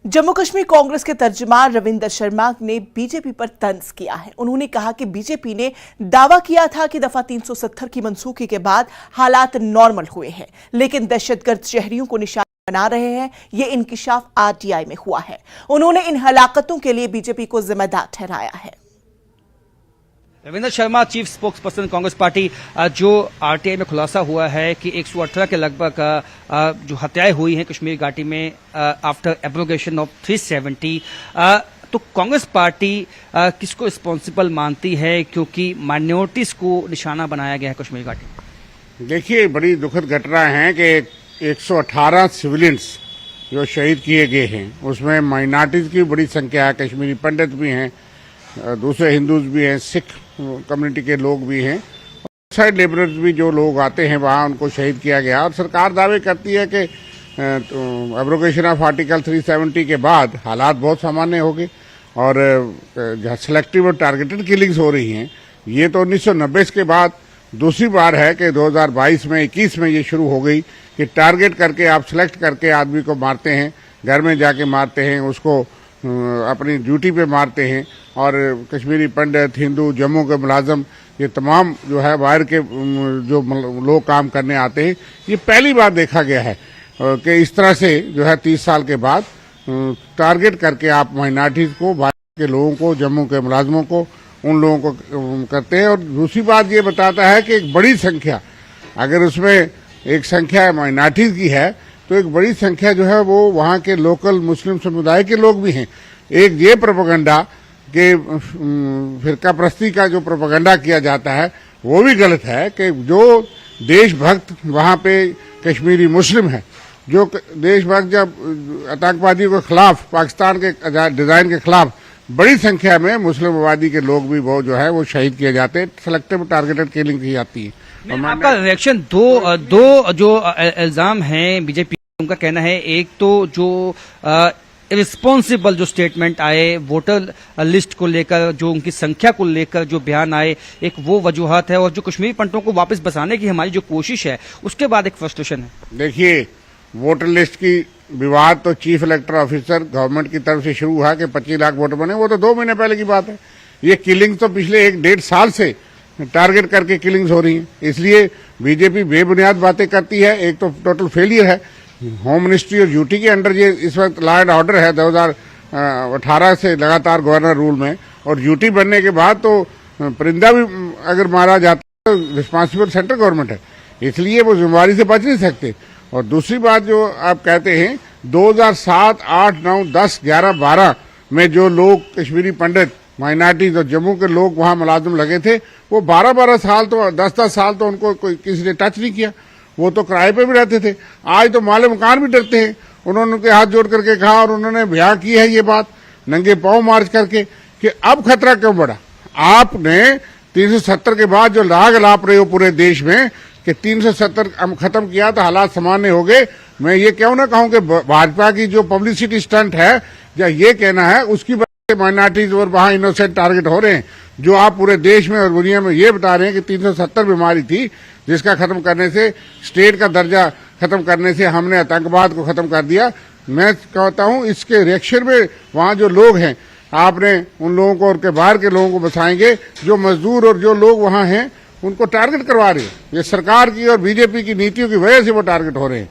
जम्मू कश्मीर कांग्रेस के तर्जुमान रविंदर शर्मा ने बीजेपी पर तंज किया है। उन्होंने कहा कि बीजेपी ने दावा किया था कि दफा 370 की मनसूखी के बाद हालात नॉर्मल हुए हैं, लेकिन दहशतगर्द शहरियों को निशाना बना रहे हैं। ये इंकिशाफ आरटीआई में हुआ है। उन्होंने इन हलाकतों के लिए बीजेपी को जिम्मेदार ठहराया है। Ravinder Sharma, chief spokes person Congress party, जो आरटीआई में खुलासा हुआ है कि 118 के लगभग जो हत्याएं हुई हैं कश्मीर घाटी में आफ्टर एब्रोगेशन ऑफ 370, तो कांग्रेस पार्टी किसको रिस्पॉन्सिबल मानती है, क्योंकि माइनॉरिटीज को निशाना बनाया गया है कश्मीर घाटी में? देखिए, बड़ी दुखद घटना है कि 118 सिविलियंस जो शहीद किए गए हैं, उसमें माइनॉरिटीज की बड़ी संख्या है। कश्मीरी पंडित भी हैं, दूसरे हिंदूज भी हैं, सिख कम्युनिटी के लोग भी हैं, साइड लेबरर्स भी जो लोग आते हैं वहाँ, उनको शहीद किया गया। और सरकार दावे करती है कि एब्रोगेशन ऑफ आर्टिकल 370 के बाद हालात बहुत सामान्य हो गए और जहाँ सिलेक्टिव और टारगेटेड किलिंग्स हो रही हैं, ये तो 1990 के बाद दूसरी बार है कि 2022 में 21 में ये शुरू हो गई कि टारगेट करके आप सिलेक्ट करके आदमी को मारते हैं, घर में जाके मारते हैं, उसको अपनी ड्यूटी पे मारते हैं। और कश्मीरी पंडित, हिंदू, जम्मू के मुलाजम, ये तमाम जो है बाहर के जो लोग काम करने आते हैं, ये पहली बार देखा गया है कि इस तरह से जो है 30 साल के बाद टारगेट करके आप माइनॉरिटीज को, बाहर के लोगों को, जम्मू के मुलाजमों को, उन लोगों को करते हैं। और दूसरी बात ये बताता है कि एक बड़ी संख्या, अगर उसमें एक संख्या माइनॉरिटीज की है तो एक बड़ी संख्या जो है वो वहाँ के लोकल मुस्लिम समुदाय के लोग भी हैं। एक ये प्रोपेगेंडा के फिरका प्रस्ती का जो प्रोपेगेंडा किया जाता है वो भी गलत है कि जो देशभक्त वहाँ पे कश्मीरी मुस्लिम है, जो देशभक्त जब आतंकवादियों के खिलाफ, पाकिस्तान के डिजाइन के खिलाफ बड़ी संख्या में मुस्लिम आबादी के लोग भी वो जो है वो शहीद किए जाते हैं, सेलेक्टिव टारगेटेड किलिंग की जाती है। आपका रिएक्शन? दो जो इल्जाम हैं बीजेपी, उनका कहना है, एक तो जो रिस्पॉन्सिबल जो स्टेटमेंट आए वोटर लिस्ट को लेकर, जो उनकी संख्या को लेकर जो बयान आए, एक वो वजूहत है, और जो कश्मीरी पंडितों को वापस बसाने की हमारी जो कोशिश है उसके बाद एक फ्रस्ट्रेशन है। देखिए, वोटर लिस्ट की विवाद तो चीफ इलेक्टर ऑफिसर गवर्नमेंट की तरफ से शुरू हुआ कि 25 लाख वोटर बने, वो तो 2 महीने पहले की बात है। ये किलिंग तो पिछले 1-1.5 साल से टारगेट करके किलिंग्स हो रही हैं। इसलिए बीजेपी बेबुनियाद बातें करती है। एक तो टोटल फेलियर है। होम मिनिस्ट्री और यूटी के अंडर ये इस वक्त लॉ एंड ऑर्डर है 2018 से लगातार गवर्नर रूल में, और यूटी बनने के बाद तो परिंदा भी अगर मारा जाता है तो रिस्पॉन्सिबल सेंट्रल गवर्नमेंट है, इसलिए वो जिम्मेवारी से बच नहीं सकते। और दूसरी बात जो आप कहते हैं, 2007, 8, 9, 10, 11, 12 में जो लोग कश्मीरी पंडित, माइनॉरिटीज और जम्मू के लोग वहां मुलाजिम लगे थे, वो 12-12 साल तो 10-10 साल तो उनको कोई किसी ने टच नहीं किया। वो तो किराए पे भी रहते थे। आज तो माले मकान भी डरते हैं। उन्होंने उनके हाथ जोड़ करके कहा और उन्होंने बयां की है ये बात नंगे पांव मार्च करके कि अब खतरा क्यों बढ़ा। आपने 370 के बाद जो राग लाप रहे हो पूरे देश में कि 370 खत्म किया तो हालात सामान्य हो गए। मैं ये क्यों ना कहूं कि भाजपा की जो पब्लिसिटी स्टंट है या ये कहना है, उसकी माइनॉरिटीज और वहां इनोसेंट टारगेट हो रहे हैं। जो आप पूरे देश में और दुनिया में ये बता रहे हैं कि 370 बीमारी थी जिसका खत्म करने से, स्टेट का दर्जा खत्म करने से हमने आतंकवाद को खत्म कर दिया। मैं कहता हूं इसके रिएक्शन में वहां जो लोग हैं, आपने उन लोगों को और के बाहर के लोगों को बचाएंगे, जो मजदूर और जो लोग वहां हैं उनको टारगेट करवा रहे हैं। ये सरकार की और बीजेपी की नीतियों की वजह से वो टारगेट हो रहे हैं।